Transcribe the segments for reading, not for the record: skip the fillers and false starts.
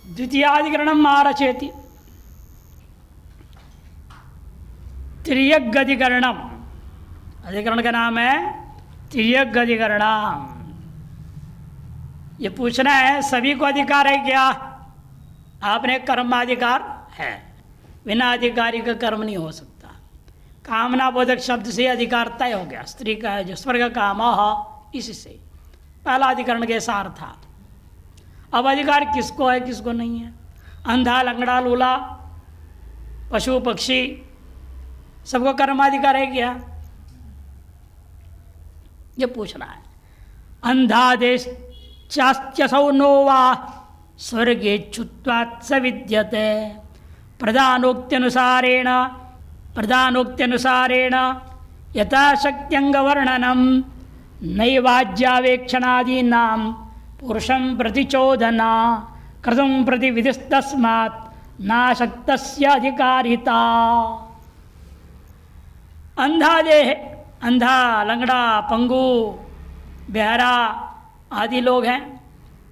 द्वितीयाधिकरणम आरचयति। तिर्यक अधिकरणम, अधिकरण का नाम है तिर्यक अधिकरणम। ये पूछना है सभी को अधिकार है क्या? आपने कर्माधिकार है, बिना अधिकारी का कर्म नहीं हो सकता। कामना बोधक शब्द से अधिकार तय हो गया, स्त्री का जो स्वर्ग काम इससे पहला अधिकरण के सार था। अब अधिकार किसको है किसको नहीं है? अंधा लंगड़ा लूला पशु पक्षी सबको कर्माधिकार है क्या? ये पूछना है। अंधादेश चास्त्यसौ नो वा स्वर्गे च्युत्वात् स विद्यते प्रधानोक्त्यनुसारेण यथाशक्त्यंगवर्णनम नैवाज्यावेक्षणादीनां पुरुषं प्रतिचोदना कृतं प्रति विधिस्तस्मात् नाशक्तस्य अधिकारिता। अंधा देह, अंधा लंगड़ा पंगु बहरा आदि लोग हैं,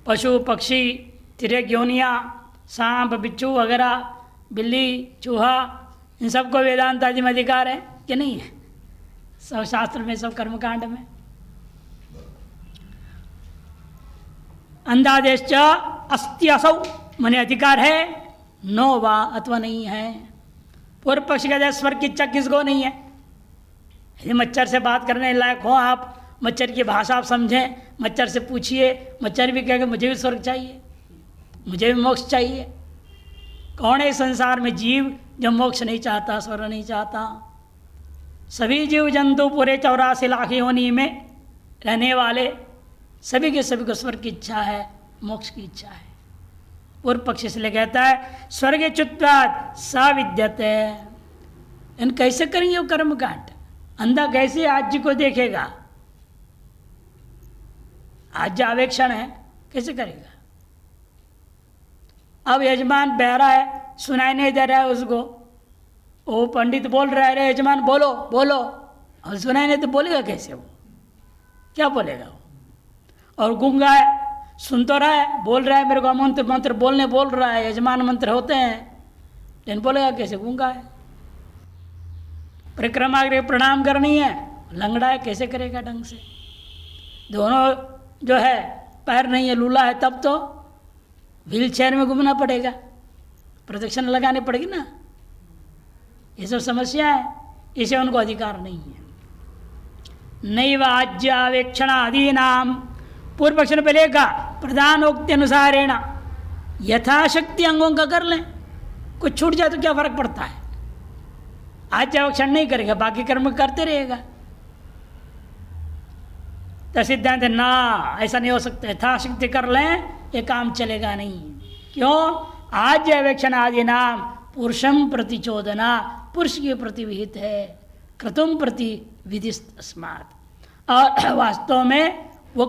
पशु पक्षी तिर्यक योनियाँ सांप बिच्छू वगैरह बिल्ली चूहा, इन सबको वेदांत आदि में अधिकार है कि नहीं है? सब शास्त्र में, सब कर्मकांड में। अंधादेश च अस्ति असौ माने अधिकार है, नो वा अथवा नहीं है। पूर्व पक्ष का स्वर्ग की इच्छा किसको नहीं है? यदि मच्छर से बात करने लायक हो आप, मच्छर की भाषा आप समझें, मच्छर से पूछिए, मच्छर भी कहेगा मुझे भी स्वर्ग चाहिए, मुझे भी मोक्ष चाहिए। कौन है संसार में जीव जो मोक्ष नहीं चाहता, स्वर्ग नहीं चाहता? सभी जीव जंतु पूरे 84 लाख योनि में रहने वाले सभी के सभी को स्वर्ग की इच्छा है, मोक्ष की इच्छा है। पूर्व पक्ष इसलिए कहता है स्वर्ग च्युत्वात् स विद्यते। इन कैसे करेंगे वो कर्मकांड? अंधा कैसे आज जी को देखेगा? आज आवेक्षण है, कैसे करेगा? अब यजमान बहरा है, सुनाई नहीं दे रहा है उसको, वो पंडित बोल रहा है, रे यजमान बोलो बोलो, और सुनाई नहीं तो बोलेगा कैसे? वो क्या बोलेगा? वो और गूंगा है, सुन तो रहा है, बोल रहा है, मेरे को मंत्र मंत्र बोल रहा है, यजमान मंत्र होते हैं, लेकिन बोलेगा कैसे? गूंगा है। परिक्रमा के प्रणाम करनी है, लंगड़ा है, कैसे करेगा ढंग से? दोनों जो है पैर नहीं है, लूला है, तब तो व्हील चेयर में घूमना पड़ेगा, प्रदक्षिण लगानी पड़ेगी ना। ये सब समस्या है, इसे उनको अधिकार नहीं है। नैव आज्यावेक्षणादीनाम, पूर्व पक्ष ने पहले कहा प्रधानोक्ति अनुसारेण, यथाशक्ति अंगों का कर लें, कुछ छूट जाए तो क्या फर्क पड़ता है? आज्यावेक्षण नहीं करेगा, बाकी कर्म करते रहेगा। तो सिद्धांत ना, ऐसा नहीं हो सकता, यथाशक्ति कर लें, ये काम चलेगा नहीं। क्यों? आज्यावेक्षण आदि नाम पुरुषम प्रतिचोदना, पुरुष के प्रति विहित है, क्रतुम प्रति विधिस्तस्मात्। और वास्तव में वो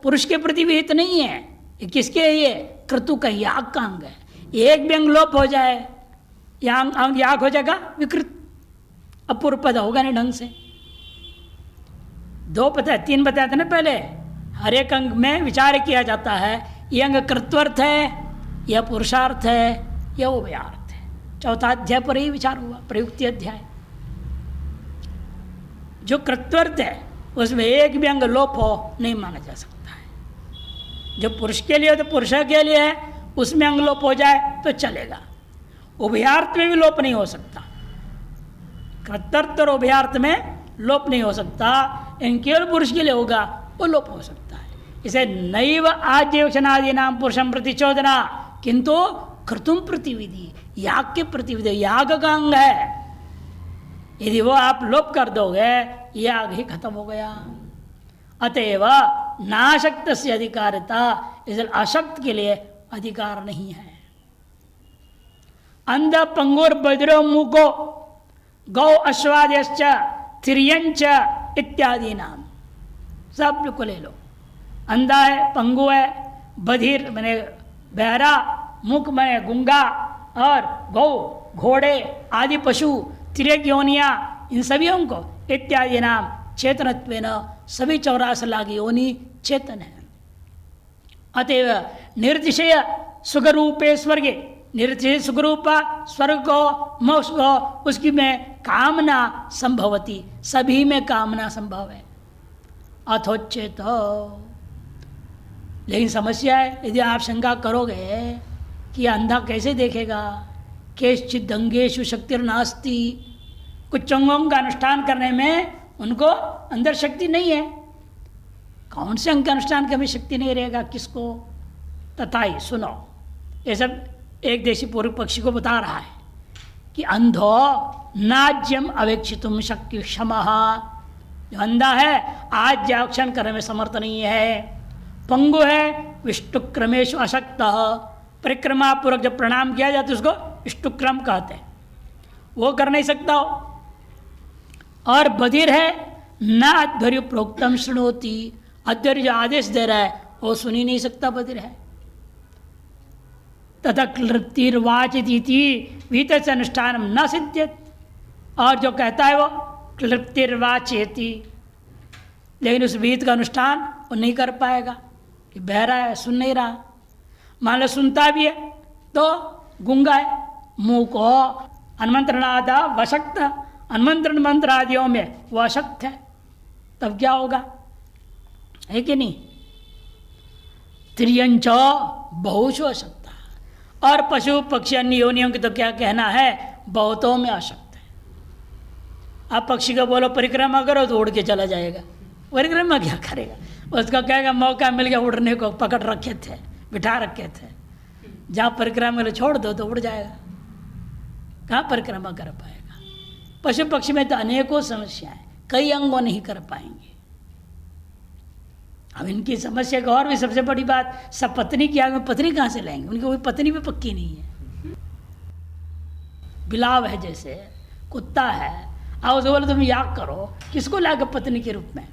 पुरुष के प्रति विहित नहीं है, ये किसके है? ये क्रतु का याग का अंग है। एक भी अंग लोप हो जाए, अंग याग हो जाएगा विकृत, अपूर्व पद होगा नहीं ढंग से। 2 पता 3 बताया था ना पहले, हर एक अंग में विचार किया जाता है, ये अंग कृत्वर्थ है या पुरुषार्थ है या उभयार्थ है। 4था अध्याय पर ही विचार हुआ, प्रयुक्ति अध्याय। जो कृत्वर्थ है उसमें एक भी अंग लोप हो नहीं माना जा सकता है। जो पुरुष के लिए तो पुरुष के लिए है, उसमें अंग लोप हो जाए तो चलेगा। उभयार्थ में भी लोप नहीं हो सकता, कृत्वर्थ और उभयार्थ में लोप नहीं हो सकता, इन केवल पुरुष के लिए होगा, वो लोप हो सकता है। इसे नैव आज्यवेक्षणादि नाम पुरुषम प्रतिचोदना, किंतु क्रतुम प्रतिविधि, याग के प्रतिविधि, याग का अंग है, यदि वो आप लोप कर दोगे याग ही खत्म हो गया। अतएव नाशक्त से अधिकारिता, इसलिए अशक्त के लिए अधिकार नहीं है। अंध पंगुर बज्रो मुको गौ अश्वाद्यश्च तिर्यंच इत्यादि नाम सब को ले लो। अंधा है, पंगु है, बधिर मैंने बहरा, मुख में गुंगा, और गौ घोड़े आदि पशु तिर्यक योनियाँ, इन सभी को इत्यादि नाम चेतनत्वेन, सभी 84 लाख योनि चेतन है। अतएव निर्दिशय सुखरूपे स्वर्गे, निरचे सुखरूप स्वर्ग को मोक्ष को उसकी में कामना संभवती, सभी में कामना संभव है। अथोच्चेत, लेकिन समस्या है, यदि आप शंका करोगे कि अंधा कैसे देखेगा, केश्चित् अंगेषु शक्तिर्नास्ति, कुछ अंगों का अनुष्ठान करने में उनको अंदर शक्ति नहीं है, कौन से अंग का अनुष्ठान करने में शक्ति नहीं रहेगा किसको। तथा ही सुनो, ये सब एक देशी पूर्व पक्षी को बता रहा है कि अंधो नाज्यम अवेक्षितुम शक्ति क्षमः, जो अंधा है आज आक्षण करने में समर्थ नहीं है। पंगु है विष्णुक्रमेशु अशक्त, परिक्रमा पूर्वक जब प्रणाम किया जाता है उसको विष्णुक्रम कहते हैं, वो कर नहीं सकता हो। और बधिर है न अध्वर्य प्रोक्तम शृणोति, अध्वर्य जो आदेश दे रहा है वो सुन ही नहीं सकता, बधिर है। तथा क्लृप्तिर्वाचिति वीत से अनुष्ठान न सिद्ध्यत, और जो कहता है वो क्लृप्तिर्वाचेति, लेकिन उस वीत का अनुष्ठान वो नहीं कर पाएगा कि बहरा है, सुन नहीं रहा। मान लो सुनता भी है तो गूंगा है, मुंह को अन्मंत्रणादा वशक्त, अन्मंत्रण मंत्र आदियों में वो अशक्त है, तब क्या होगा, है कि नहीं। त्रियंच बहुशो अशक्त, और पशु पक्षी अन्य योनियों की तो क्या कहना है, बहुतों में अशक्त है। आप पक्षी को बोलो परिक्रमा करो तो उड़ के चला जाएगा, परिक्रमा क्या करेगा, उसका कहेगा मौका मिल गया उड़ने को, पकड़ रखे थे, बिठा रखे थे, जहाँ परिक्रमा में छोड़ दो तो उड़ जाएगा, कहाँ परिक्रमा कर पाएगा। पशु पक्षी में तो अनेकों समस्याएं, कई अंगों नहीं कर पाएंगे। अब इनकी समस्या का और भी सबसे बड़ी बात, सब पत्नी की आग में पत्नी कहाँ से लाएंगे, उनकी कोई पत्नी भी पक्की नहीं है। बिलाव है जैसे, कुत्ता है, आओ तो बोले तुम याग करो, किसको लाकर पत्नी के रूप में,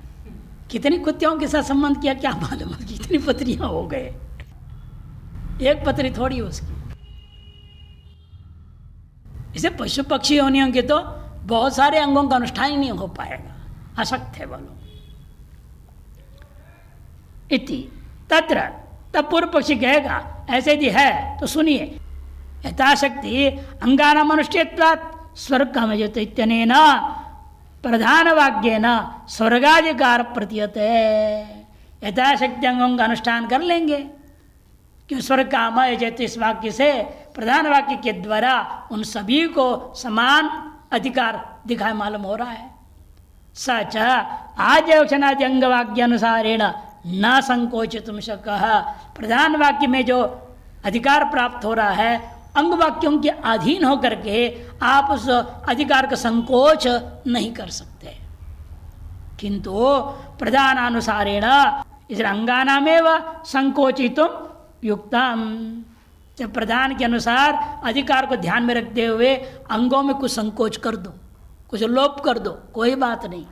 कितनी कुत्तियों के साथ संबंध किया क्या मालूम, कितनी पत्नियां हो गए, एक पत्नी थोड़ी उसकी। इसे पशु पक्षी होने होंगे तो बहुत सारे अंगों का अनुष्ठान ही नहीं हो पाएगा, अशक्त है बोलो। इति तत्र, तब पूर्व पक्षी कहेगा ऐसे यदि है तो सुनिए, यथाशक्ति अंगानाम अनुष्ठेत्वात् स्वर्ग का मजत इत्यनेन प्रधान वाक्येन स्वर्गाधिकार प्रतीयते, यथाशक्ति अंगों का अनुष्ठान कर लेंगे, क्यों स्वर्ग काम यजत इस वाक्य से प्रधान वाक्य के द्वारा उन सभी को समान अधिकार दिखाई मालूम हो रहा है। सच आज्ञावक्षणादि अंग वाक्य अनुसारेण न संकोचितुम शक्यः, प्रधान वाक्य में जो अधिकार प्राप्त हो रहा है अंग वाक्यों के अधीन होकर के आप उस अधिकार का संकोच नहीं कर सकते, किंतु प्रधानानुसारेण इस अंगानामेव संकोचितुम युक्तम, जब प्रधान के अनुसार अधिकार को ध्यान में रखते हुए अंगों में कुछ संकोच कर दो, कुछ लोप कर दो, कोई बात नहीं।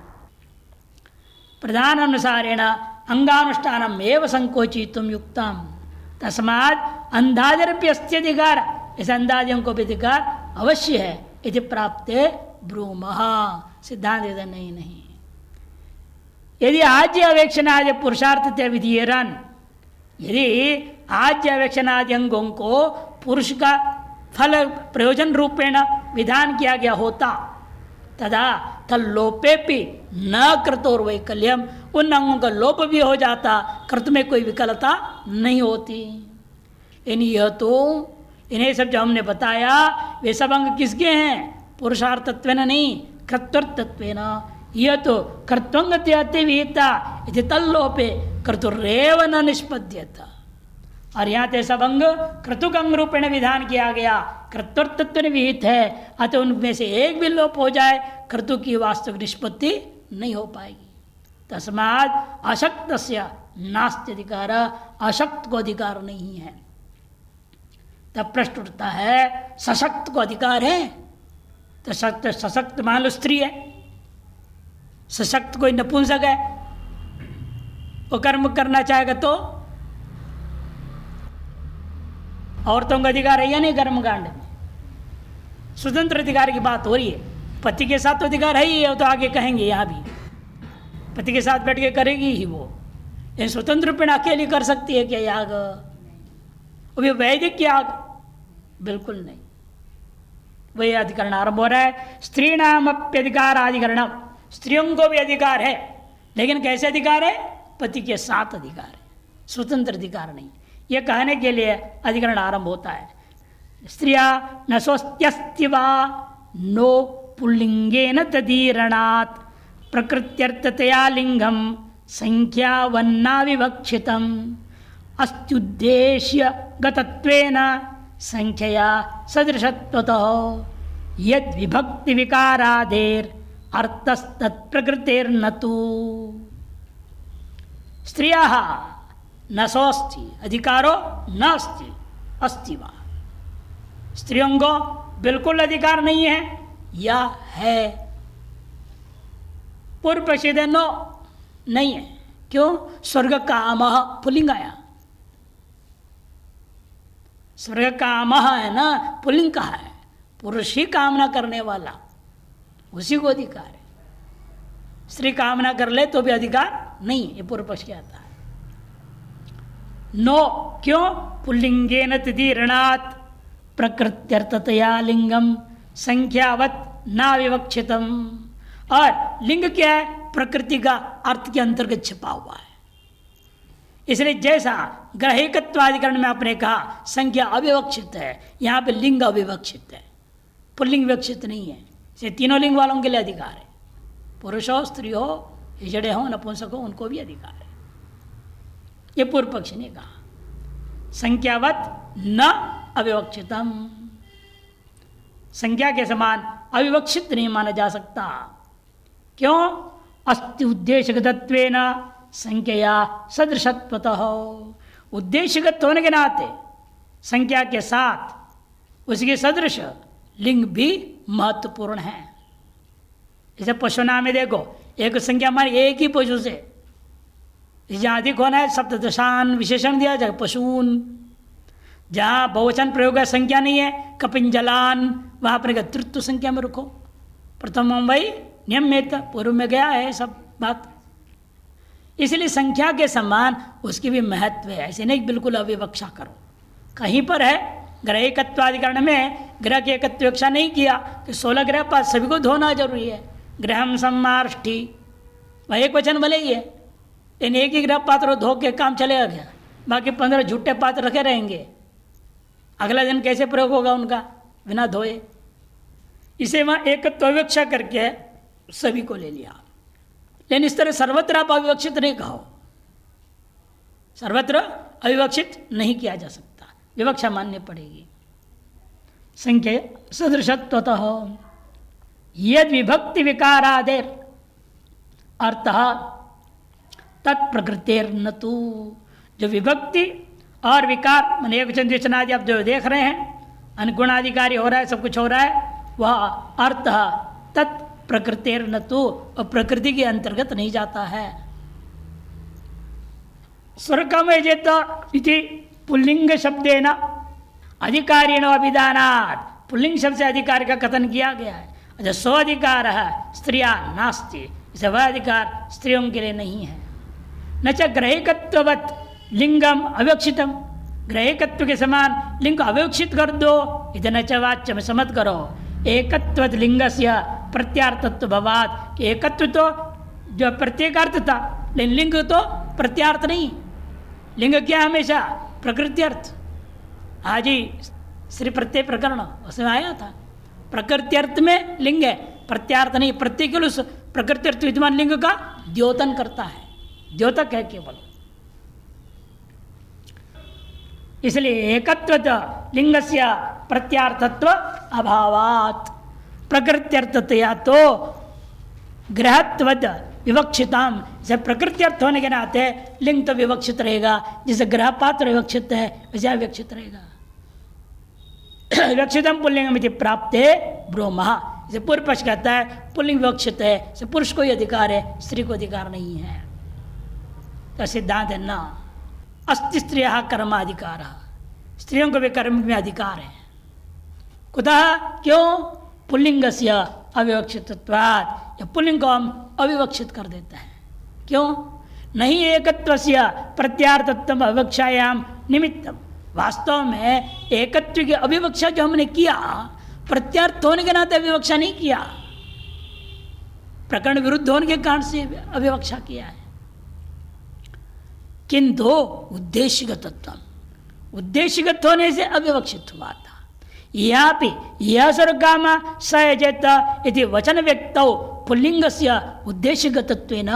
प्रधान अनुसारेण अंगानुष्ठानम एव संकोचितुम युक्तम, तस्मात् अंधादिरप्यस्त्यधिकार, इस अंदादियों को भी अधिकार अवश्य है, यदि प्राप्त ब्रूमः, सिद्धांत नहीं। यदि आज्य अवेक्षणादि पुरुषार्थ विधीयरन, यदि आज्य अवेक्षणादि अंगों को पुरुष का फल प्रयोजन रूपेण विधान किया गया होता, तदा तल्लोपेपि न कृतोर वैकल्यम, उन अंगों का लोप भी हो जाता, कृत में कोई विकलता नहीं होती। यह तो इन्हें सब जो हमने बताया वे सब अंग किसके हैं, पुरुषार्थत्वेन नहीं कर्तृत्वेन। यह तो कर्तव्यते विहिता यदि तल्लोपे कर्तुरेव न निष्पद्यता, और यहाँ ते सब अंग क्रतुक अंग रूपेण विधान किया गया, कर्तृत्व विहित है, अतः उनमें से एक भी लोप हो जाए कर्तु की वास्तविक निष्पत्ति नहीं हो पाएगी। तस्मात् अशक्तस्य नास्ति अधिकार, अशक्त को अधिकार नहीं है। तब प्रश्न उठता है सशक्त को अधिकार है, तो सशक्त मान लो स्त्री है, सशक्त कोई नपुंसक है, वो कर्म करना चाहेगा तो औरतों का अधिकार है या नहीं, कर्मकांड में स्वतंत्र अधिकार की बात हो रही है। पति के साथ तो अधिकार है ही, तो आगे कहेंगे यहाँ भी पति के साथ बैठ के करेगी ही वो, ये स्वतंत्र रूप में अकेली कर सकती है क्या याग, वो भी वैदिक याग? बिल्कुल नहीं। वही अधिकरण आरंभ हो रहा है। स्त्री नाम अप्यधिकार अधिकरण, स्त्रियों को भी अधिकार है, लेकिन कैसे अधिकार है? पति के साथ अधिकार है, स्वतंत्र अधिकार नहीं। यह कहने के लिए अधिकरण आरंभ होता है। स्त्रिया न स्वस्त्यस्ति वा नो पुल्लिंगेन तदीरणात् प्रकृत्यर्थतया लिंगम संख्यावन्ना विवक्षितम अस्त्युद्देश्य गतत्वेन संख्यया सदृशत्वतः यद विभक्ति विकारादेर अर्थस्तत्प्रकृतेर्न तु। स्त्रियाः न सोस्ति अधिकारो न अस्ति, अस्ति वा, स्त्रियों को बिल्कुल अधिकार नहीं है या है? पूर्व पक्षी नो, नहीं है। क्यों? स्वर्ग कामः पुल्लिंग आया, स्वर्ग कामः है ना, पुल्लिंग कहा है, पुरुष ही कामना करने वाला, उसी को अधिकार है। स्त्री कामना कर ले तो भी अधिकार नहीं, ये पूर्व पक्ष आता है। नो, क्यों? पुल्लिंगेन तदीरणात् प्रकृत्यर्थतया लिंगम संख्यावत ना विवक्षितम। और लिंग क्या है? प्रकृति का अर्थ के अंतर्गत छिपा हुआ है। इसलिए जैसा ग्रहिकत्वाधिकरण में आपने कहा संख्या अविवक्षित है, यहाँ पे लिंग अविवक्षित है, पुल्लिंग विवक्षित नहीं है। इसे तीनों लिंग वालों के लिए अधिकार है, पुरुष हो, स्त्री हो, हिजड़े हो, नपुंसक हो, उनको भी अधिकार है। ये पूर्व पक्ष ने कहा संख्यावत न अविवक्षितम, संख्या के समान अविवक्षित नहीं माना जा सकता। क्यों? अस्ति उद्देश्यगतत्वेन संख्या सदृशत्वतः, उद्देश्यगत होने के नाते संख्या के साथ उसके सदृश लिंग भी महत्वपूर्ण है। जैसे पशु नाम में देखो, एक संख्या हमारी एक ही पशु से, जहाँ अधिक होना है सप्तदशान विशेषण दिया जाए पशून, जहाँ बहुवचन प्रयोग है संख्या नहीं है कपिंजलान, वहाँ अपने तृतीय संख्या में रखो। प्रथम वही नियम में था, पूर्व में गया है सब बात। इसलिए संख्या के समान उसकी भी महत्व है, ऐसे नहीं बिल्कुल अविवक्षा करो। कहीं पर है ग्रह एकत्वाधिकरण में ग्रह की एकत्वेक्षा नहीं किया कि 16 ग्रह पास सभी को धोना जरूरी है। ग्रहम सम्मार्ष्टि वह एक वचन भले ही है, लेकिन एक ही ग्रह पात्र धो के काम चलेगा क्या? बाकी 15 झूठे पात्र रखे रहेंगे, अगला दिन कैसे प्रयोग होगा उनका बिना धोए? इसे वहाँ एकत्व अविवक्षा करके सभी को ले लिया। लेकिन इस तरह सर्वत्र आप अविवक्षित नहीं कहो, सर्वत्र अविवक्षित नहीं किया जा सकता, विवक्षा माननी पड़ेगी। संख्या सदृशत्वतः यद विभक्ति विकारादेर अर्थः तत्प्रकृतेर्न तु, जो विभक्ति और विकार मान एक वचन द्विवचन आदि आप जो देख रहे हैं, अनुगुणाधिकारी हो रहा है, सब कुछ हो रहा है, वह अर्थ तत्प्रकृतेर्न तु, और प्रकृति के अंतर्गत नहीं जाता है। स्वर्गमेजेत इति पुल्लिंग शब्देन अधिकारिण अभिधानात्, पुल्लिंग शब्द से अधिकार का कथन किया गया है। अच्छा, सो अधिकार है स्त्रिया नास्ति, इसे वह अधिकार स्त्रियों के लिए नहीं है। न च ग्रहिकत्ववत् लिंगम अविवक्षितम, ग्रहिकत्व के समान लिंग को अविवक्षित कर दो, इधर च वाच्य में समझ करो। एकत्वत लिंगस्य प्रत्यार्थत्व भवात्, एकत्व तो जो प्रत्येकार्थ था, लेकिन लिंग तो प्रत्यार्थ नहीं। लिंग क्या हमेशा प्रकृत्यर्थ। हाँ जी, श्री प्रत्यय प्रकरण उसमें आया था, प्रकृत्यर्थ में लिंग है, प्रत्यार्थ नहीं। प्रत्येक उस प्रकृत्यर्थ विद्यमान लिंग का द्योतन करता है, द्योतक है केवल। इसलिए एकत्वत लिंगस्य प्रत्यार्थत्व अभावात्, प्रकृत्यर्थतया तो ग्रहत्वद विवक्षिताम, जब प्रकृति अर्थ होने के नाते लिंग तो विवक्षित रहेगा, जिसे ग्रह पात्र विवक्षित है वैसे विवक्षित रहेगा। विवक्षितम पुल्लिंगमिति प्राप्ते ब्रोमः, जैसे पूर्व पक्ष कहता है पुल्लिंग विवक्षित है, जैसे पुरुष को ही अधिकार है, स्त्री को अधिकार नहीं है। तो सिद्धांत है ना अस्ति स्त्रियः कर्माधिकार, स्त्रियों को भी कर्म में अधिकार है। कुतः? क्यों? पुल्लिंगस्य अविवक्षितत्वात्, पुल्लिंग को हम अविवक्षित कर देता है। क्यों? नहीं एकत्वस्य प्रत्यार्थत्वम अविवक्षायाम निमित्तम, वास्तव में एकत्व की अभिवक्षा जो हमने किया, प्रत्यर्थ होने के नाते अभिवक्षा नहीं किया, प्रकरण विरुद्ध होने के कारण से अभिवक्षा किया है। किंतु उद्देश्यगतत्व, उद्देश्यगत होने से अविवक्षित हुआ था। यहाँ पे यह सर्वकाम सयजेत यदि वचन व्यक्तौ पुल्लिंग से उद्देश्यगतत्वेन,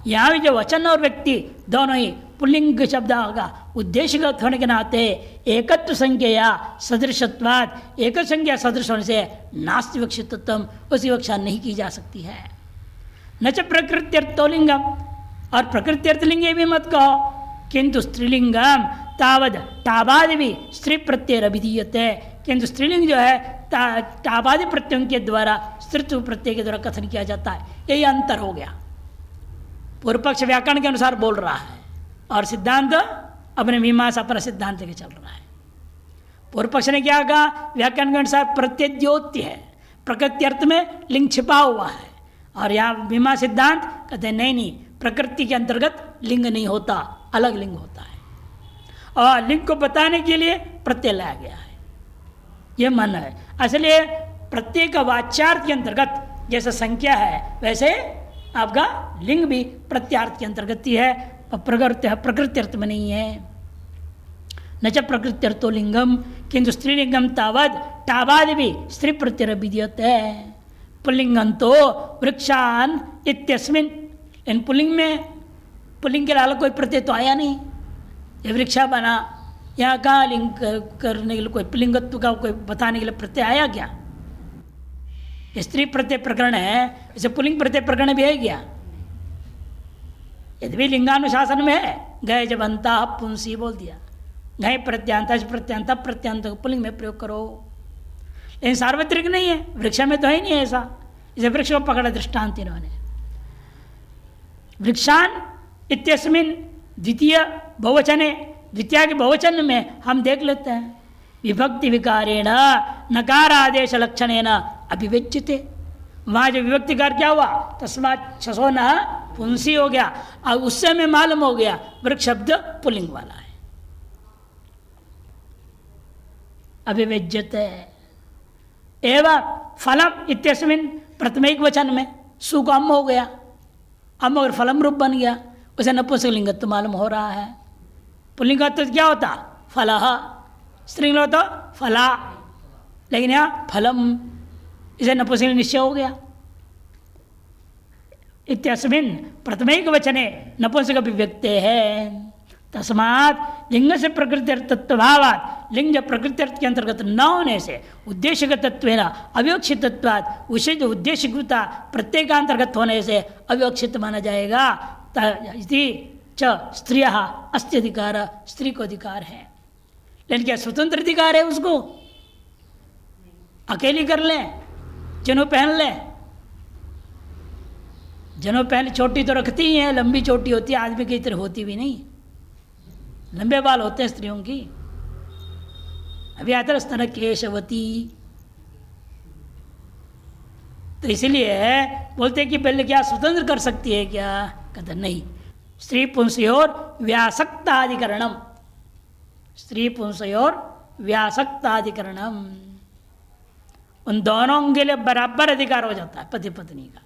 यहाँ भी जो वचन और व्यक्ति दोनों ही पुल्लिंग शब्द होगा, उद्देश्यगत होने के नाते एकत्व संज्ञा सदृशत्वाद, एक संज्ञा सदृश होने से नास्ति विवक्षितत्वम, उसकी विवक्षा नहीं की जा सकती है। न च प्रकृत्यर्थलिंगम, और प्रकृत्यर्थलिंग भी मत कहो, किंतु स्त्रीलिंगम तावद टाबादि भी स्त्री प्रत्यय अभिधीयते, किंतु स्त्रीलिंग जो है टाबादि प्रत्ययों के द्वारा स्त्रीत्व प्रत्यय के द्वारा कथन किया जाता है। यही अंतर हो गया। पूर्व पक्ष व्याकरण के अनुसार बोल रहा है और सिद्धांत अपने मीमांसा अपना सिद्धांत के चल रहा है। पूर्व पक्ष ने क्या कहा, व्याकरण के अनुसार प्रत्यय द्योत्य है, प्रकृति अर्थ में लिंग छिपा हुआ है, और यहाँ मीमांसा सिद्धांत कहते हैं नहीं, प्रकृति के अंतर्गत लिंग नहीं होता, अलग लिंग होता है, और लिंग को बताने के लिए प्रत्यय लाया गया है, यह मानना है। इसलिए प्रत्येक वाच्यार्थ के अंतर्गत जैसे संख्या है, वैसे आपका लिंग भी प्रत्यार्थ के अंतर्गत ही है, प्रकृति अर्थ में नहीं है। न च प्रकृत्यर्थो लिंगम किंतु स्त्रीलिंगम तावद टाबादि भी स्त्री प्रत्यय विधीयते, पुल्लिंगम तो वृक्षान इत्यस्मिन, इन पुल्लिंग में पुल्लिंग के अलावा कोई प्रत्यय तो आया नहीं, ये वृक्षा बना, यहाँ कहाँ लिंग करने के लिए कोई पुल्लिंगत्व का कोई बताने के लिए प्रत्यय आया क्या? स्त्री प्रत्यय प्रकरण है, इसे पुल्लिंग प्रत्यय प्रकरण भी है क्या? यदि भी लिंगानुशासन में है, गए जब अंता पुंसी बोल दिया, गए प्रत्यांता प्रत्यांता प्रत्यांत पुल्लिंग में प्रयोग करो, लेकिन सार्वत्रिक नहीं है, वृक्ष में तो है ही नहीं ऐसा, इसे वृक्ष को पकड़ा दृष्टांत इन्होंने। वृक्षान इत्यस्मिन द्वितीय बहुवचने, द्वितीय के बहुवचन में हम देख लेते हैं, विभक्ति विकारेण नकार आदेश लक्षणेन अभिव्यज्यते, वहाँ जो विभक्ति कार क्या हुआ, तस्मात् छसो न पुंसी हो गया, और उससे हमें मालूम हो गया वृक्ष शब्द पुल्लिंग वाला है। अभिव्यज्यते एवं फलम इत्यस्मिन प्रथमिक वचन में सु को अम हो गया, अम अगर फलम रूप बन गया, उसे नपुंसकलिंगत्व मालूम हो रहा है। पुल्लिंगत्व क्या होता, फलः, स्त्रीलिंग होता फला, लेकिन यहाँ फलम, इसे नपुंसकलिंग निश्चय हो गया। इत्यस्मिन प्रथमिक वचने नपुंसक अभिव्यक्ते है, तस्मात् लिंग से प्रकृति तत्वभावात्, लिंग जब प्रकृति अर्थ के अंतर्गत न होने से उद्देश्यगतत्वेन अविवक्षितत्वात्, उसे जो उद्देश्यकृता प्रत्येकांतर्गत होने से अविवक्षित माना जाएगा। इति च स्त्रियः अस्ति अधिकार, स्त्री को अधिकार है, लेकिन क्या स्वतंत्र अधिकार है उसको? अकेली कर ले, जनेऊ पहन ले, जनेऊ पहन, चोटी तो रखती ही है, लंबी चोटी होती है, आदमी की तरह होती भी नहीं, लंबे बाल होते हैं स्त्रियों की। अभी आता है स्तन केशवती, तो इसलिए बोलते हैं कि पहले क्या स्वतंत्र कर सकती है क्या? कहते नहीं, स्त्री पुंसयोर व्यासक्ताधिकरणम, स्त्री पुंसयोर व्यासक्ताधिकरणम, उन दोनों के लिए बराबर अधिकार हो जाता है पति पत्नी का।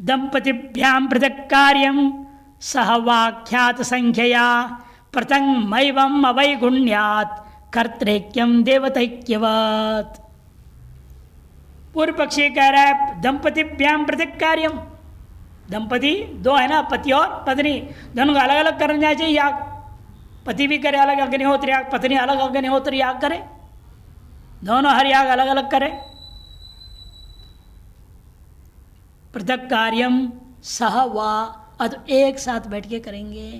दंपतिभ्याम पृथक कार्यम सहवाख्यात संख्यया प्रथमैवम अवैगुण्यात् कर्तृक्यम देवतैक्यवत्। पूर्व पक्षी कह रहा है दंपतिभ्याम पृथक कार्यम, दंपति दो है ना, पति और पत्नी, दोनों को अलग अलग करना चाहिए याग, पति भी करे अलग अग्निहोत्र याग, पत्नी अलग अग्निहोत्र याग करे, दोनों हर याग अलग अलग करे। पृथक कार्यम सह वा, अत एक साथ बैठ के करेंगे।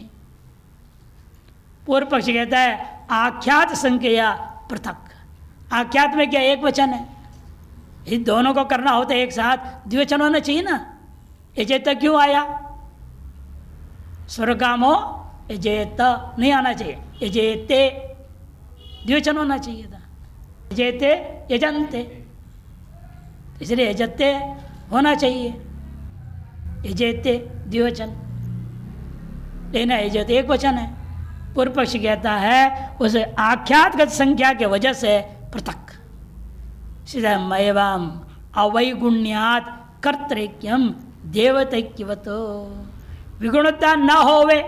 पूर्व पक्ष कहता है आख्यात संख्या पृथक, आख्यात में क्या एक वचन है, ये दोनों को करना होता है एक साथ, द्विवचन होना चाहिए ना। यजेत क्यों आया, स्वर्गामो यजेत नहीं आना चाहिए, यजेते द्विवचन होना चाहिए था, यजेते यजंते, इसलिए यजते होना चाहिए, यजेते द्विवचन, लेना यजेते एक वचन है। पूर्व पक्ष कहता है उस आख्यातगत संख्या के वजह से पृथक सीधा मयवाम अवैगुण्यात कर्तृक्यम देवतैक्यवत विगुणता न होवे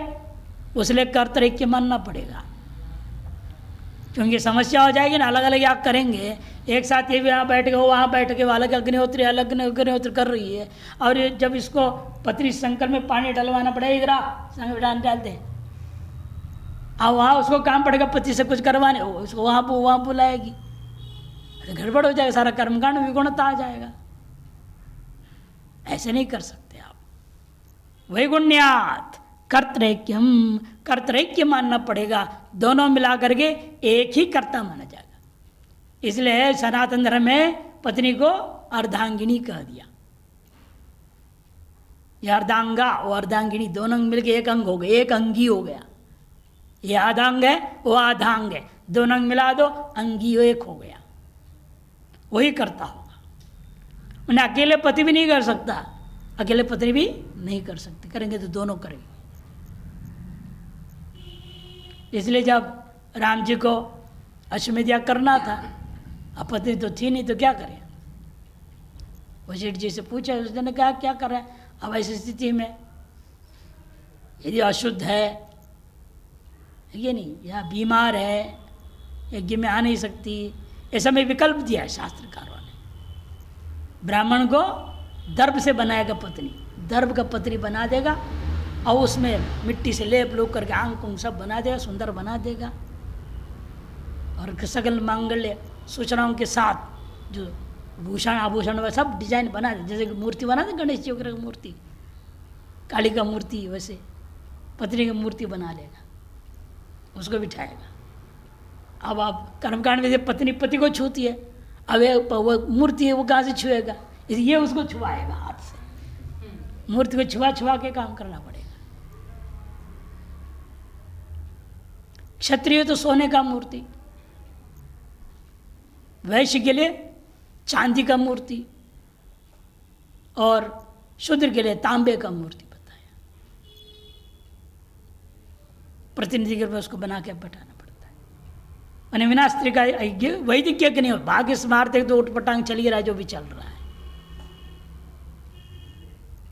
उसलिए कर्तृक्य मानना पड़ेगा, क्योंकि समस्या हो जाएगी ना। अलग अलग याग करेंगे, एक साथ ये भी यहाँ बैठ के वो वहाँ बैठ के अलग अग्निहोत्री अलग अग्निहोत्री कर रही है, और ये जब इसको पत्री संकल में पानी डलवाना पड़ेगा, इधर संग डाल दे, अब वहाँ उसको काम पड़ेगा पति से कुछ करवाने, उसको वहाँ बुलाएगी, गड़बड़ हो जाएगा, सारा कर्मकांड विगुणता आ जाएगा। ऐसे नहीं कर सकते आप। वैगुण्यात कर्तृक्यम, कर्तृक्य मानना पड़ेगा, दोनों मिला करके एक ही कर्ता माना जाएगा। इसलिए सनातन धर्म में पत्नी को अर्धांगिनी कह दिया। यह अर्धांगा और अर्धांगिनी दोनों मिलकर एक अंग हो गए, एक अंगी हो गया। ये आधांग है, वो आधांग है, दोनों मिला दो अंगी एक हो गया, वही करता होगा। उन्हें अकेले पति भी नहीं कर सकता, अकेले पत्नी भी नहीं कर सकते, करेंगे तो दोनों करेंगे। इसलिए जब राम जी को अश्वमेध याग करना था, अब पत्नी तो थी नहीं, तो क्या करें। वशिष्ठ जी से पूछा, उसने कहा क्या कर रहे हैं अब ऐसी स्थिति में, यदि अशुद्ध है ये नहीं, या बीमार है, यज्ञ में आ नहीं सकती, ऐसा में विकल्प दिया है शास्त्रकारों ने। ब्राह्मण को दर्भ से बनाएगा पत्नी, दर्भ का पत्नी बना देगा और उसमें मिट्टी से लेप लोप करके आंग कुंग सब बना देगा, सुंदर बना देगा, और सकल मांगल्य सूचनाओं के साथ जो भूषण आभूषण वह सब डिजाइन बना दे, जैसे कि मूर्ति बना दे, गणेश जी की मूर्ति, काली का मूर्ति, वैसे पत्नी की मूर्ति बना लेगा, उसको बिठाएगा। अब आप कर्मकांड में पत्नी पति को छूती है, अब वो मूर्ति है वो कहाँ से छुएगा, ये उसको छुआएगा हाथ से, मूर्ति को छुआ छुआ के काम करना पड़ेगा। क्षत्रिय तो सोने का मूर्ति, वैश्य के लिए चांदी का मूर्ति, और शूद्र के लिए तांबे का मूर्ति बताया। प्रतिनिधि के रूप में उसको बना के बैठाना पड़ता है। मैंने विनास्त्री का वैदिक यज्ञ नहीं हो, भाग्य स्मार्थ तो उठपटांग चल ही रहा है जो भी चल रहा है,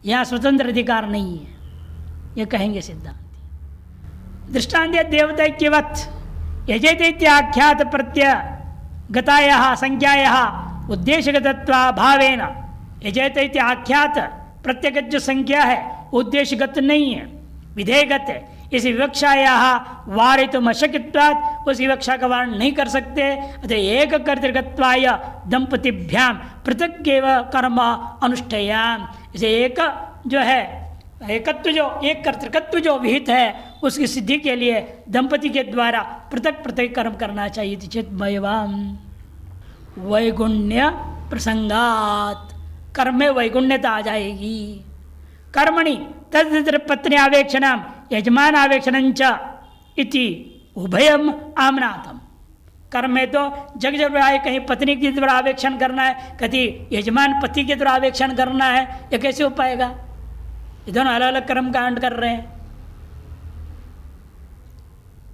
यहां स्वतंत्र अधिकार नहीं है, ये कहेंगे सिद्धांत। दृष्टांत देवदैक्यवत् यजेतैत्याख्यात प्रत्यय गतायाः संख्यायाः उद्देश्यगतत्वाभावेन, यजेतैत्य आख्यात प्रत्यगत जो संख्या है उद्देश्यगत नहीं है, विधेयगत है। इस विवक्षायाः वारितुम अशक्यत्वात्, उस विवक्षा का वारण नहीं कर सकते। अतः एक कर्तृकत्वाय दंपतिभ्याम पृथक् कर्म अनुष्ठेयाम, इसे एक जो है एकत्व, जो एक कर्तृकत्व जो विहित है उसकी सिद्धि के लिए दंपति के द्वारा पृथक पृथक कर्म करना चाहिए। चेत वैवाम वैगुण्य प्रसंगात, कर्म में वैगुण्यता आ जाएगी। कर्मणि तद पत्नी आवेक्षणम यजमान आवेक्षणंच इति उभयम आमनाथम, कर्म में तो जग जग आए, कहीं पत्नी के द्वारा आवेक्षण करना है, कहीं यजमान पति के द्वारा आवेक्षण करना है, ये कैसे हो पाएगा। ये दोनों अलग अलग कर्म कांड कर रहे हैं।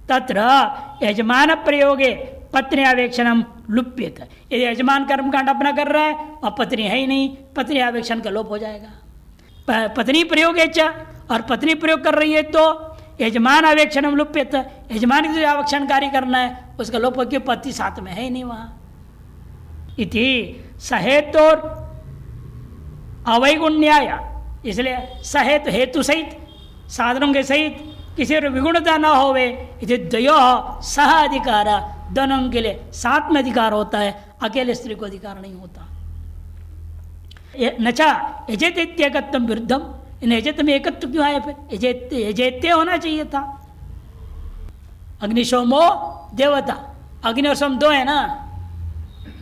तत्र यजमान प्रयोगे पत्नी आवेक्षणम लुप्यत, यदि यजमान कर्मकांड अपना कर रहा है और पत्नी है ही नहीं, पत्नी आवेक्षण का लोप हो जाएगा। पत्नी प्रयोग है और पत्नी प्रयोग कर रही है तो यजमान आवेक्षणम लुप्यत, यजमान की जो आवेक्षणकारी करना है उसका लोप हो, क्यों पति साथ में है ही नहीं वहां। इति सहेतोर अवैगुण्याय, इसलिए सहेतु हेतु सहित साधनों के सहित किसी विगुणता न होवे, इति द्वयो सह अधिकार, दोनों के लिए साथ में अधिकार होता है, अकेले स्त्री को अधिकार नहीं होता। नचा यजेत्येकत्व विरुद्धम, इन यजेत में एकत्व क्यों आया फिर, यजेत्य होना चाहिए था। अग्निशोमो देवता, अग्नि और सोम दो है ना,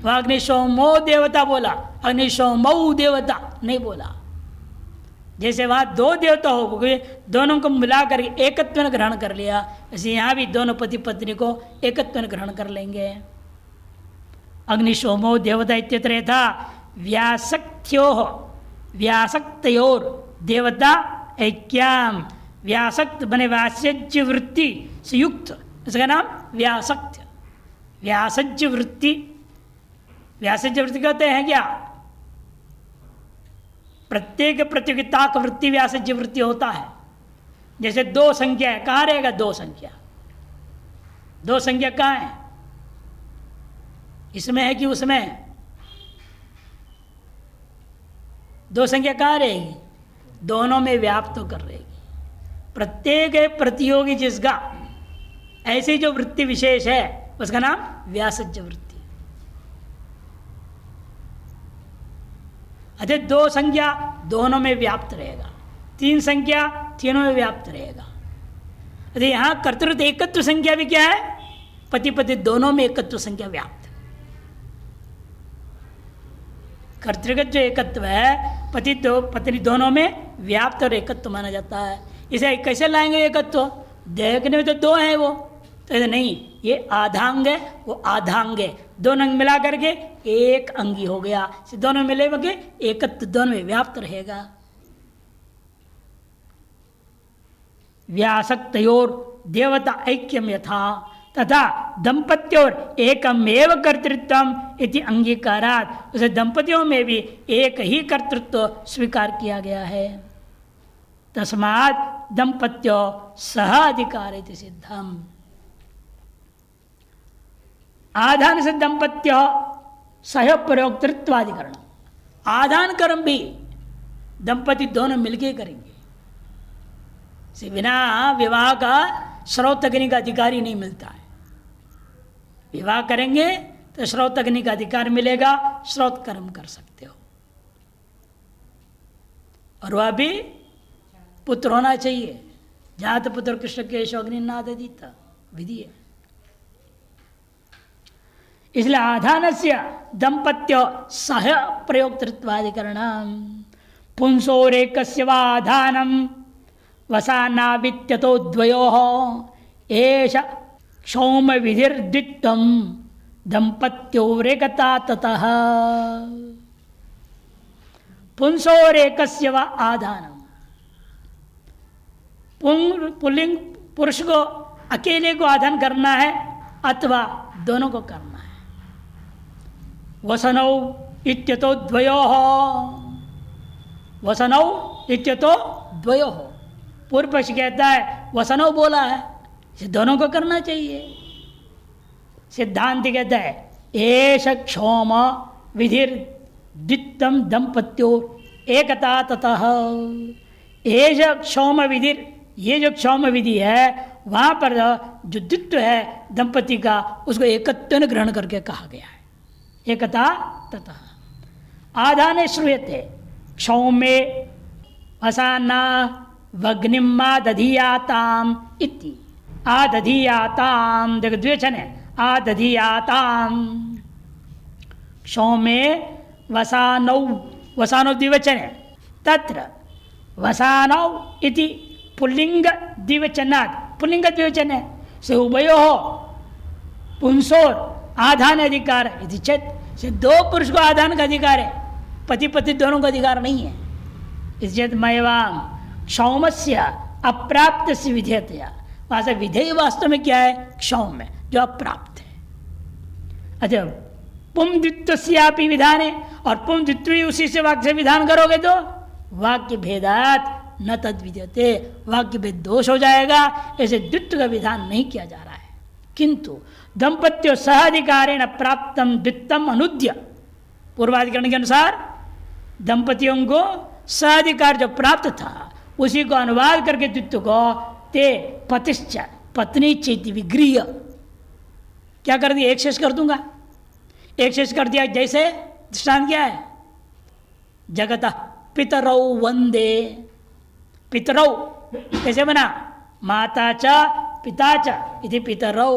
वह अग्निशोमो देवता बोला, अग्निशोमो देवता नहीं बोला। जैसे वहाँ दो देवता हो गए, दोनों को मिलाकर एकत्व ग्रहण कर लिया, ऐसे यहाँ भी दोनों पति पत्नी को एकत्व ग्रहण कर लेंगे। अग्निशोमो देवता इत्यत्र यथा व्यासक्त्योः व्यासक्तयोर देवता ऐक्याम, व्यासक्त बने वास्यज्य वृत्ति से युक्त, इसका नाम व्यासक्त्य। व्यासज्य वृत्ति, व्यासज्य वृत्ति कहते हैं क्या? प्रत्येक प्रतियोगिता का वृत्ति व्यासज्य वृत्ति होता है। जैसे दो संख्या है, कहाँ रहेगा दो संख्या? दो संख्या कहाँ है? इसमें है कि उसमें है? दो संख्या कहाँ रहेगी? दोनों में व्याप्त होकर रहेगी। प्रत्येक प्रतियोगी जिसका ऐसी जो वृत्ति विशेष है उसका नाम व्यासज्य वृत्ति। अतः दो संख्या दोनों में व्याप्त रहेगा, तीन संख्या तीनों में व्याप्त रहेगा। अतः यहां कर्तृत्व एकत्व संख्या भी क्या है? पति पति दोनों में एकत्व संख्या व्याप्त। कर्तृगत जो एकत्व है पति दो पत्नी दोनों में व्याप्त और एकत्व माना जाता है। इसे कैसे लाएंगे एकत्व? देखने में तो दो है वो, तो नहीं, ये आधांग है वो आधांग है, दोनों अंग मिला करके एक अंगी हो गया। दोनों मिले के एकत्व दोनों में व्याप्त रहेगा। व्यासक्तयोर देवता ऐक्यम यथा तथा दंपत्योर एकमेव कर्तृत्व इति अंगीकारात्, उसे दंपतियों में भी एक ही कर्तृत्व स्वीकार किया गया है। तस्मात् दंपत्यो सह अधिकार इति सिद्धम। आधान से दंपत्य सह प्रयोक्तृत्वाधिकरण, आधान कर्म भी दंपति दोनों मिलके करेंगे। बिना विवाह का श्रौत अग्नि का अधिकार ही नहीं मिलता है। विवाह करेंगे तो श्रौत अग्नि का अधिकार मिलेगा, श्रौत कर्म कर सकते हो। और वह भी पुत्र होना चाहिए। जात पुत्र कृष्ण केशव अग्निनादीत विधि है। इसलिए आधान से दंपत्य सह प्रयोक्तृत्वाधिकरण पुंसोरेकस्य वा आधानम वसानावित्यतो द्वयोः एष क्षौम विधिर्द्वित्वं दंपत्योरेकता ततः। पुंसोरेकस्य वा आधानम, पुल्लिंग पुरुष को अकेले को आधान करना है अथवा दोनों को करना है। वसनौ इत्यतो द्वयोः, वसनौ इत्यतो द्वयोः, पूर्व पक्ष कहता है वसनौ बोला है, इसे दोनों को करना चाहिए। सिद्धांत कहता है एष क्षौम विधिर द्वित्वम दंपत्यो एकता ततः। एष क्षौम विधिर, ये जो क्षौम विधि है वहां पर जो द्वित्व है दंपति का उसको एकत्व ग्रहण करके कहा गया है, एकता ततः। आधाने श्रूयते क्षौमे असाना वग्निमा दधीयाताम इति। आदधीयाताम, देखो द्विवचन है, आदधीयाताम। क्षौमे वसानौ, वसानौ द्विवचन है, तत्र वसानौ इति पुल्लिंग द्विवचनात्, पुल्लिंग द्विवचन है, से उभयोः पुंसोर आधान अधिकार इति चेत्, से दो पुरुष को आधान का अधिकार है, पति पति दोनों का अधिकार नहीं है। इस चेत् मयवाम क्षौमस्य अप्राप्त से विधेयतया, वहां से विधेय वास्तव में क्या है? क्षौम में जो अप्राप्त है। अच्छा, पुम द्वित्वस्यापि विधान है, और पुम द्वित्व उसी से वाक्य से विधान करोगे तो वाक्य भेदात न तद विद्यते, वाक्य भेद दोष हो जाएगा। ऐसे द्वित्व का विधान नहीं किया जा रहा है। किंतु दंपत्यो सहअधिकारेण प्राप्तम द्वित्वम अनुद्य, पूर्वाधिकरण के अनुसार दंपतियों को सहअधिकार जो प्राप्त था उसी को अनुवाद करके द्वित्व को ते पतिश्च पत्नी चेति विगृह्य, क्या कर दिया? एक शेष कर दूंगा, एक शेष कर दिया। जैसे दृष्टांत क्या है? जगत पितरौ वंदे, पितरौ कैसे बना? माता च पिता च इति पितरौ,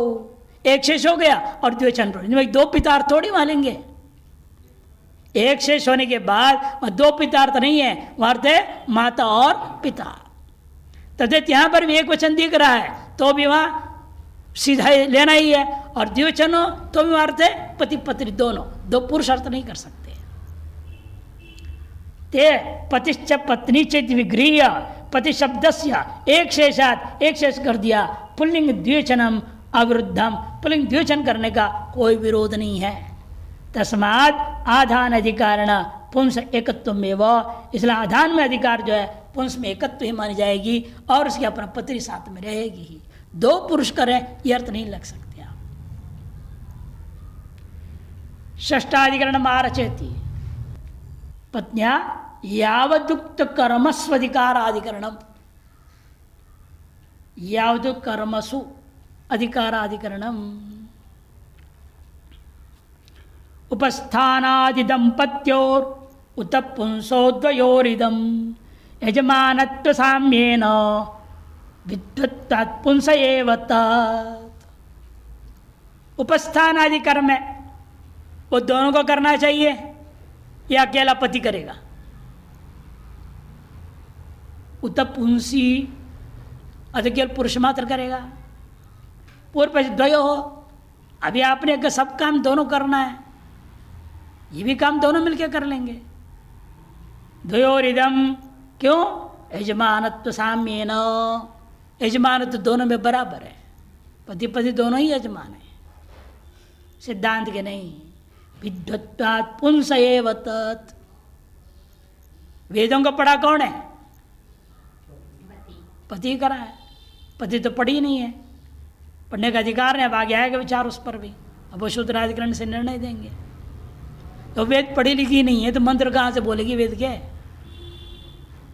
एक शेष हो गया और द्विवचन भाई दो पितार्थ थोड़ी मानेंगे। एक शेष होने के बाद दो पितार्थ नहीं है, वहां अर्थ है माता और पिता। तब यहां पर भी एक वचन दिख रहा है तो भी वहां सीधा लेना ही है, और द्विवचन हो तो भी अर्थ है पति पत्नी दोनों, दो पुरुष अर्थ नहीं कर सकते। ते पतिश्च पत्नी चेत विगृह्य, पति शब्दस्य एक शेषात, एक शेष कर दिया पुल्लिंग द्विवचनम अविरुद्धम, पुल्लिंग द्विवचन करने का कोई विरोध नहीं है। तस्मात् आधान अधिकारण पुंस एकत्व में वो, इसलिए आधान में अधिकार जो है पुंस में एकत्व ही मानी जाएगी और उसकी अपना पत्नी साथ में रहेगी ही। दो पुरुष करें यह अर्थ नहीं लग सकते आप। षष्ठाधिकरण मारचेती पत्निया यावदुक्त कर्मस्वधिकाराधिकरणम, यावदु कर्मसु अधिकाराधिकरणम उपस्थानादि दंपत्योर उत पुंसोद्वयोरिदम यजमानत्व साम्येन विद्वत्तात् पुंस एव तत्। उपस्थान आदि कर्म है वो दोनों को करना चाहिए या अकेला पति करेगा? उत पुंसी अधिकेल पुरुष मात्र करेगा। पूर्व द्वयो हो, अभी आपने सब काम दोनों करना है, ये भी काम दोनों मिलकर कर लेंगे। द्वयोरिदम क्यों? यजमानत्व साम्येन, यजमानत्व दोनों में बराबर है, पति पति दोनों ही यजमान है, सिद्धांत के नहीं। विद्वत्तात् पुंस एव तत्, वेदों को पढ़ा कौन है? पति करा है, पति तो पढ़ी नहीं है, पढ़ने का अधिकार है। अब आगे आएगा विचार उस पर भी, अब वो सूत्राधिकरण से निर्णय देंगे। तो वेद पढ़ी लिखी नहीं है तो मंत्र कहाँ से बोलेगी? वेद के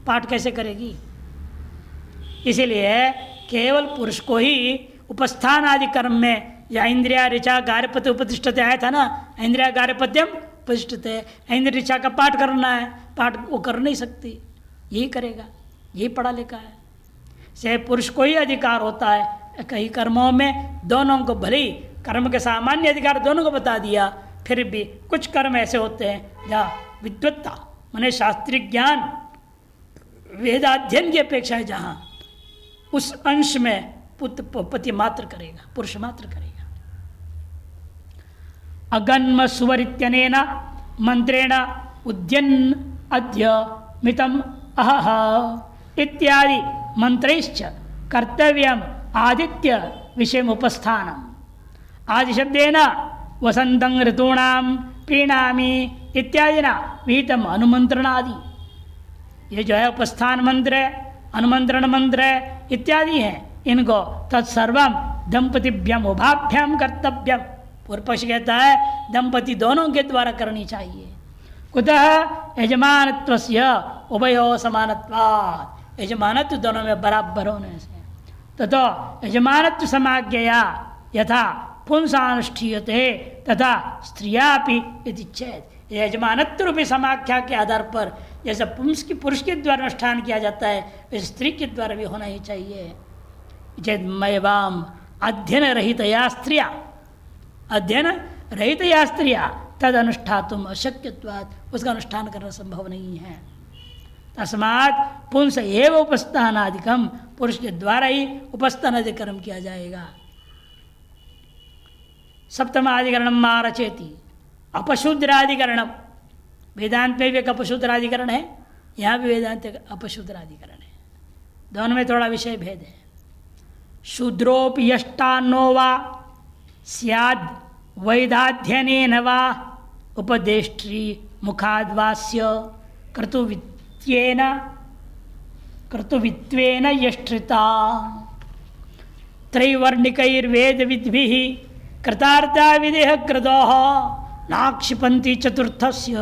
पाठ कैसे करेगी? इसीलिए केवल पुरुष को ही उपस्थान आदि कर्म में, या इंद्रिया ऋचा गार्हपत्य उपतिष्ठते आया था ना, इंद्रिया गार्हपत्यम उपतिष्ठते, इंद्रिय ऋचा का पाठ करना है, पाठ वो कर नहीं सकती, यही करेगा, यही पढ़ा लिखा है। से पुरुष को ही अधिकार होता है कई कर्मों में, दोनों को भले ही कर्म के सामान्य अधिकार दोनों को बता दिया, फिर भी कुछ कर्म ऐसे होते हैं जहाँ विद्वत्ता माने शास्त्रीय ज्ञान वेदाध्ययन की अपेक्षा है, जहाँ उस अंश में पति मात्र करेगा, पुरुष मात्र करेगा। अगन्म सुवरित्यनेन मंत्रेण उद्यन अद्य मितम अहह इत्यादि मंत्रैश्च कर्तव्यम आदित्य विषय उपस्थानम। आदि शब्देन वसंतं ऋतूणाम प्रीणामी इत्यादि विहितम अनुमंत्रणादि, ये जो है उपस्थान मंत्र है, अनुमंत्रण मंत्र है इत्यादि हैं, इनको तत्सर्वम दंपतिभ्यम उभाभ्याम कर्तव्यम। पूर्व पक्ष कहता है दंपति दोनों के द्वारा करनी चाहिए। कुतः यजमानत्वस्य उभयो समानत्वात्, यजमानत्व दोनों में बराबर होने से। ततो यजमानत्व समाज्ञया यथा पुंसानुष्ठीयते तथा स्त्रियापि इति चेत्, यजमानत्व रूपी समाख्या के आधार पर जैसे पुरुष के द्वारा अनुष्ठान किया जाता है वैसे स्त्री के द्वारा भी होना ही चाहिए। चेदमयवाम अध्ययन रहितया स्त्रिया, अध्ययन रहितया स्त्रिया तद अनुष्ठातुम अशक्यत्वात्, उसका अनुष्ठान करना संभव नहीं है। तस्मात् पुंस एव उपस्थानादिकम, पुरुष के द्वारा ही उपस्थानादिकर्म किया जाएगा। सप्तमाधिकरणम आरचेति अपशूद्राधिकरणम, वेदांत में भी एक अपशूद्राधिकरण है, यहाँ भी वेदांत एक अपशूद्राधिकरण है, दोनों में थोड़ा विषय भेद है। शूद्रोपि यष्टान्नो वा स्याद् वैदाध्यनेन वा उपदेष्ट्री मुखाद्वास्य कर्तुवित्वेन यष्ठृता त्रैवर्णिकैर्वेदविद्भिः कृतार्था विदेह कृतोः नाक्षिपन्ति चतुर्थस्य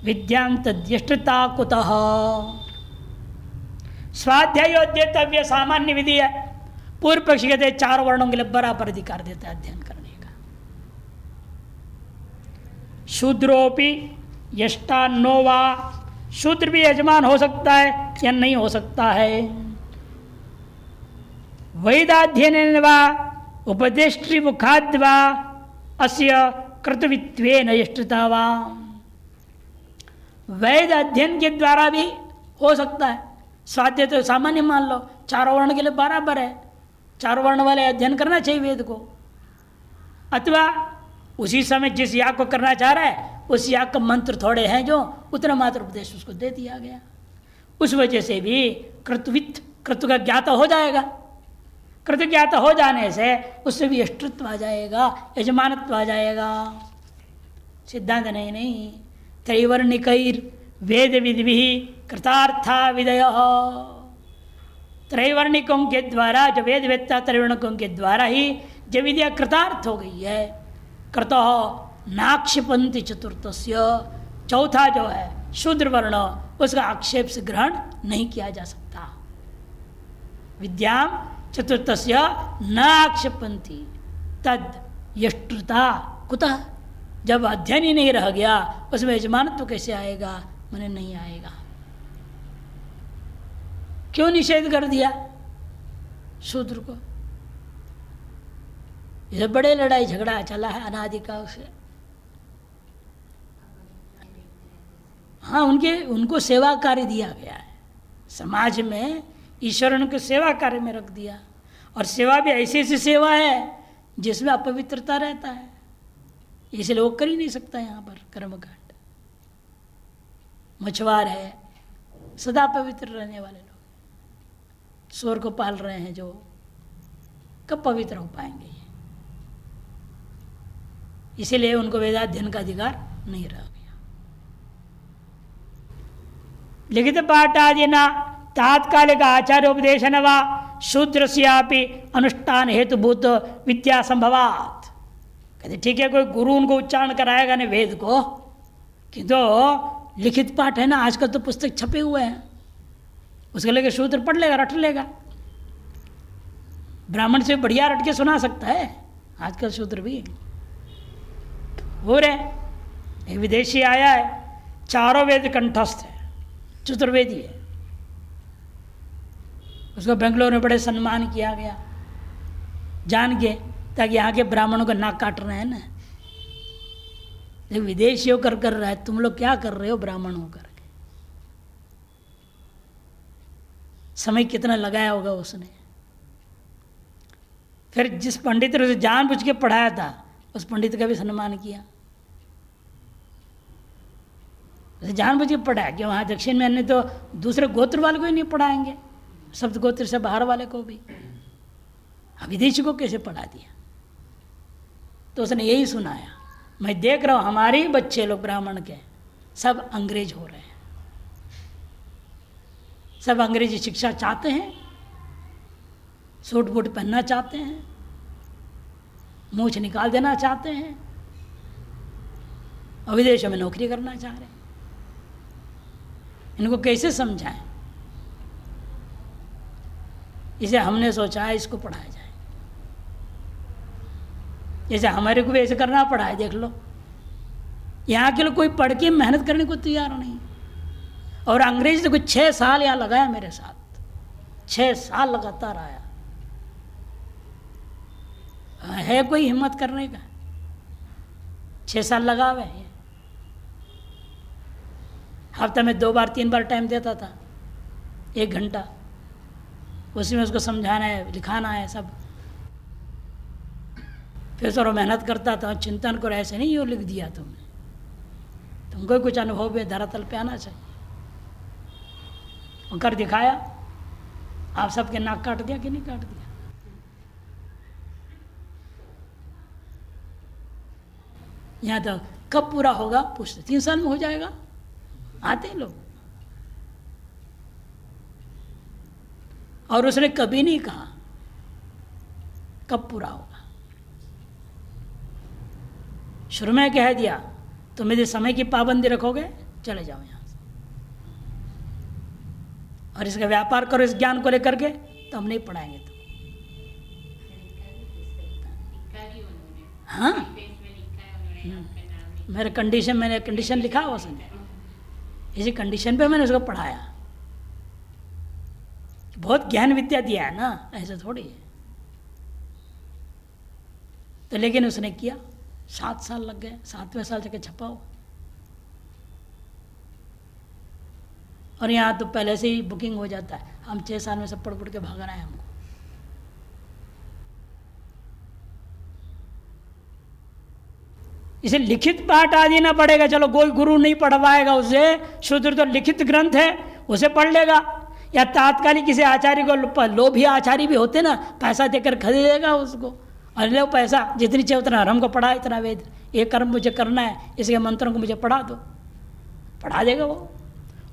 विद्यां तद्यष्टता कुतः। स्वाध्यायोद्यतव्य सामान्य विधि है। पूर्व पक्षी कहते हैं चार वर्णों के लिए बराबर अधिकार देता है अध्ययन करने का। शूद्रोपि यष्टान्नो वा, शूद्र भी यजमान हो सकता है या नहीं हो सकता है। वैदाध्ययनेन वा उपदेष्ट्री मुखाद् वा अस्य कर्तव्यत्वेन यष्टृता वा, वैद अध्ययन के द्वारा भी हो सकता है। स्वाध्याय तो सामान्य मान लो, चारों वर्ण के लिए बराबर है, चारों वर्ण वाले अध्ययन करना चाहिए वेद को। अथवा उसी समय जिस याग को करना चाह रहा है उस याग का मंत्र थोड़े हैं जो उतना मात्र उपदेश उसको दे दिया गया, उस वजह से भी कर्तृत्व का ज्ञाता हो जाएगा। कृतज्ञता हो जाने से उससे भी यष्टृत्व आ जाएगा, यजमानत्व आ जाएगा। सिद्धांत नहीं। त्रैवर्णिकैर वेद विधि कृतार्था विदय, त्रैवर्णिकों के द्वारा जो वेद वेत्ता त्रैवर्णिकों के द्वारा ही जो विद्या कृतार्थ हो गई है। कृतो नाक्षिपंति चतुर्थस्य, चौथा जो है शूद्र वर्ण, उसका आक्षेप से ग्रहण नहीं किया जा सकता। विद्याम चतुर्थस्य न आक्षेपंति तद यष्टृता कुतः, जब अध्ययन ही नहीं रह गया उसमें यजमानत्व तो कैसे आएगा? मैंने नहीं आएगा। क्यों निषेध कर दिया शूद्र को? ये बड़े लड़ाई झगड़ा चला है अनादिकाल से। हाँ, उनको सेवा कार्य दिया गया है समाज में, ईश्वर उनको सेवा कार्य में रख दिया, और सेवा भी ऐसी ऐसी सेवा है जिसमें अपवित्रता रहता है, इसलिए वो कर ही नहीं सकता। यहाँ पर कर्मकांड, मछुआर है, सदा पवित्र रहने वाले लोग, सूअर को पाल रहे हैं जो, कब पवित्र हो पाएंगे? इसीलिए उनको वेदाध्ययन का अधिकार नहीं रह गया। लिखित पाठादिना तात्कालिक आचार्य उपदेशन व शूद्रस्यापि अनुष्ठान हेतुभूत विद्या संभवात। कहते ठीक है, कोई गुरु उनको उच्चारण कराएगा नहीं वेद को, किंतु लिखित पाठ है ना, आजकल तो पुस्तक छपे हुए हैं, उसके लेके शूद्र पढ़ लेगा, रट लेगा। ब्राह्मण से बढ़िया रट के सुना सकता है आजकल शूद्र भी हो रहे। एक विदेशी आया है, चारों वेद कंठस्थ है, चतुर्वेदी है, उसको बेंगलोर में बड़े सम्मान किया गया जान के, ताकि यहाँ के ब्राह्मणों का नाक काट रहे हैं ना। विदेशी होकर कर रहा है, तुम लोग क्या कर रहे हो ब्राह्मण होकर के? समय कितना लगाया होगा उसने। फिर जिस पंडित ने उसे जानबूझ के पढ़ाया था, उस पंडित का भी सम्मान किया, उसे जानबूझ के पढ़ाया कि वहाँ दक्षिण में अन्य तो दूसरे गोत्र वाले को ही नहीं पढ़ाएंगे, शब्द गोत्र से बाहर वाले को भी, विदेशी को कैसे पढ़ा दिया? तो उसने यही सुनाया, मैं देख रहा हूँ हमारे बच्चे लोग ब्राह्मण के सब अंग्रेज हो रहे हैं, सब अंग्रेजी शिक्षा चाहते हैं, सूट बूट पहनना चाहते हैं, मूछ निकाल देना चाहते हैं, और विदेशों में नौकरी करना चाह रहे हैं। इनको कैसे समझाएं? इसे हमने सोचा है इसको पढ़ाया जाए, जैसे हमारे को भी ऐसे करना पड़ा है। देख लो, यहाँ के लोग कोई पढ़ के मेहनत करने को तैयार नहीं, और अंग्रेज तो कुछ 6 साल यहाँ लगाया मेरे साथ, 6 साल लगातार आया। है कोई हिम्मत करने का? 6 साल लगा हुए हैं। हफ्ते में 2 बार 3 बार टाइम देता था, 1 घंटा, उसी में उसको समझाना है, लिखाना है सब। फिर सर मेहनत करता था, चिंतन करो, ऐसे नहीं यूँ लिख दिया तुमने, तुमको कुछ अनुभव भी धरातल पे आना चाहिए। और कर दिखाया, आप सबके नाक काट दिया कि नहीं काट दिया? यहाँ तो कब पूरा होगा पूछते, 3 साल में हो जाएगा, आते हैं लोग। और उसने कभी नहीं कहा कब पूरा होगा, शुरू में कह दिया तुम यदि समय की पाबंदी रखोगे चले जाओ यहाँ से, और इसका व्यापार करो इस ज्ञान को लेकर के, तो हम नहीं पढ़ाएंगे तुम। हाँ, मैंने कंडीशन लिखा उसने, इसी कंडीशन पे मैंने उसको पढ़ाया। बहुत ज्ञान विद्या दिया है ना, ऐसा थोड़ी है। तो लेकिन उसने किया, 7 साल लग गए, 7वें साल जाके छपा हो। और यहाँ तो पहले से ही बुकिंग हो जाता है, हम 6 साल में सब पढ़ के भागना है हमको। इसे लिखित पाठ आदि ना पढ़ेगा, चलो कोई गुरु नहीं पढ़वाएगा उसे, शूद्र तो लिखित ग्रंथ है उसे पढ़ लेगा। या तात्कालिक किसी आचार्य को, लोभी आचार्य भी होते ना, पैसा देकर खरीदेगा उसको, और लो पैसा जितनी चाहिए उतना, हमको पढ़ा इतना वेद, ये कर्म मुझे करना है, इसके मंत्रों को मुझे पढ़ा दो, पढ़ा देगा वो।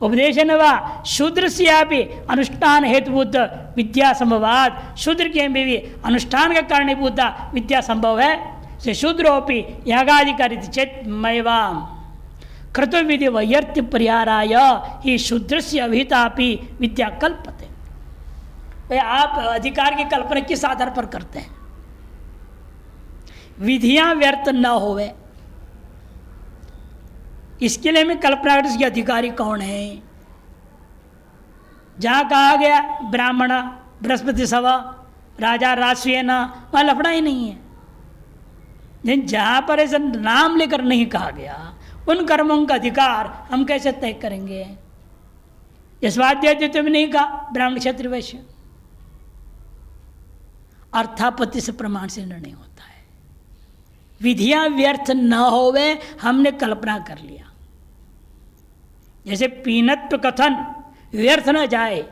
उपदेशन व शूद्र से अनुष्ठान हेतुभूत विद्या संभवाद, शूद्र के में भी अनुष्ठान का कारणीभूत विद्या संभव है। से शूद्रोपि यागाधिकारी चेत मैवाम कृतविधि वैयर्त्य परिहाराय ही शूद्र से अभितापि विद्या कल्पते। भाई आप अधिकार की कल्पना किस आधार पर करते हैं? विधियां व्यर्थ न होवे, इसके लिए मैं कल्पना करती कि अधिकारी कौन है। जहां कहा गया ब्राह्मण बृहस्पति सभा राजा राजस्वेन, वहां लफड़ा ही नहीं है। लेकिन जहां पर ऐसा नाम लेकर नहीं कहा गया, उन कर्मों का अधिकार हम कैसे तय करेंगे? इस स्वाध्याय में नहीं कहा ब्राह्मण क्षत्रिय वैश्य, अर्थापत्ति से प्रमाण से निर्णय होता है। विधियां व्यर्थ न होवे, हमने कल्पना कर लिया। जैसे पीनत्व कथन व्यर्थ न जाए,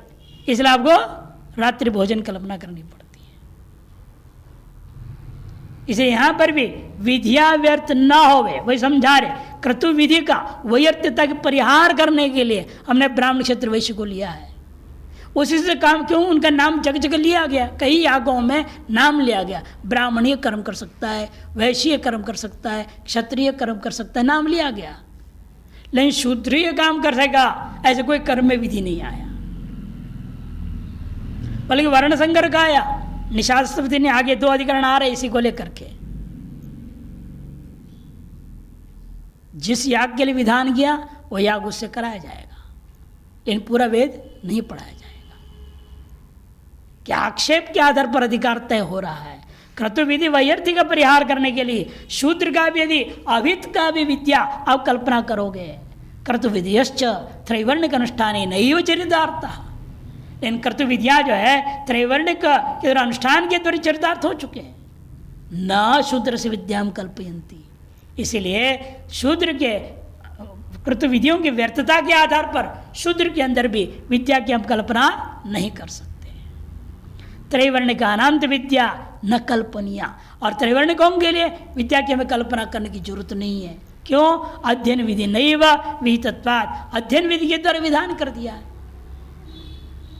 इसलिए आपको रात्रि भोजन कल्पना करनी पड़ती है। इसे यहां पर भी विधियां व्यर्थ न होवे, वही समझा रहे। क्रतु विधि का व्यर्थता के परिहार करने के लिए हमने ब्राह्मण क्षेत्र वैश्य को लिया है। उसी से काम क्यों उनका नाम जगह जगह लिया गया, कई यागों में नाम लिया गया। ब्राह्मणीय कर्म कर सकता है, वैश्य कर्म कर सकता है, क्षत्रिय कर्म कर सकता है, नाम लिया गया। लेकिन शूद्रीय काम कर सकेगा ऐसे कोई कर्म में विधि नहीं आया, बल्कि वर्ण संकर का आया। निशास्त्रपति ने आगे 2 अधिकरण आ रहे इसी को लेकर के। जिस याग के लिए विधान किया वो याग उससे कराया जाएगा, लेकिन पूरा वेद नहीं पढ़ाया जाएगा। क्या आक्षेप के आधार पर अधिकार तय हो रहा है? क्रतु विधि वैयर्थी का परिहार करने के लिए शूद्र का भी यदि अभित का भी विद्या आप कल्पना करोगे, क्रतु विधियश्च त्रैवर्णिक अनुष्ठान नैव चरितार्थ। लेकिन क्रतु विद्या जो है त्रैवर्णिक के अनुष्ठान के द्वारा चरितार्थ हो चुके हैं। न शूद्र से विद्याम कल्पयंती, इसीलिए शूद्र के क्रतु विधियों की व्यर्थता के आधार पर शूद्र के अंदर भी विद्या की हम कल्पना नहीं कर सकते। त्रैवर्णिक अनंत विद्या न कल्पनीय, और त्रैवर्णिकों के लिए विद्या की हमें कल्पना करने की जरूरत नहीं है। क्यों? अध्ययन विधि नैव विहितत्वात्, अध्ययन विधि के द्वारा विधान कर दिया है।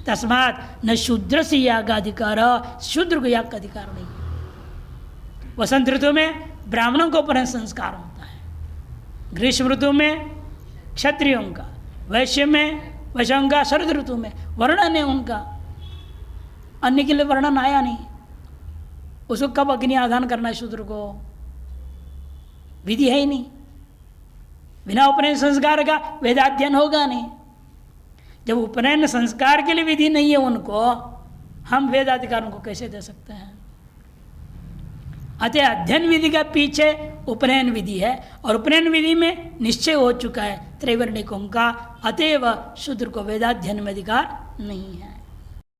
तस्मात् न शूद्र से यागाधिकार, शूद्र को याग का अधिकार नहीं। वसंत ऋतु में ब्राह्मणों को उपनयन संस्कार होता है, ग्रीष्म ऋतु में क्षत्रियों का, वैश्य में वैश्यों का, शरद ऋतु में वर्णन है उनका। अन्य के लिए वर्णन आया नहीं। उसको कब अग्नि आधान करना है शूद्र को? विधि है ही नहीं। बिना उपनयन संस्कार का वेदाध्ययन होगा नहीं। जब उपनयन संस्कार के लिए विधि नहीं है उनको, हम वेदाधिकारों को कैसे दे सकते हैं? अतः अध्ययन विधि का पीछे उपनयन विधि है, और उपनयन विधि में निश्चय हो चुका है त्रैवर्णिकों का, अतएव शूद्र को वेदाध्ययन में अधिकार नहीं है।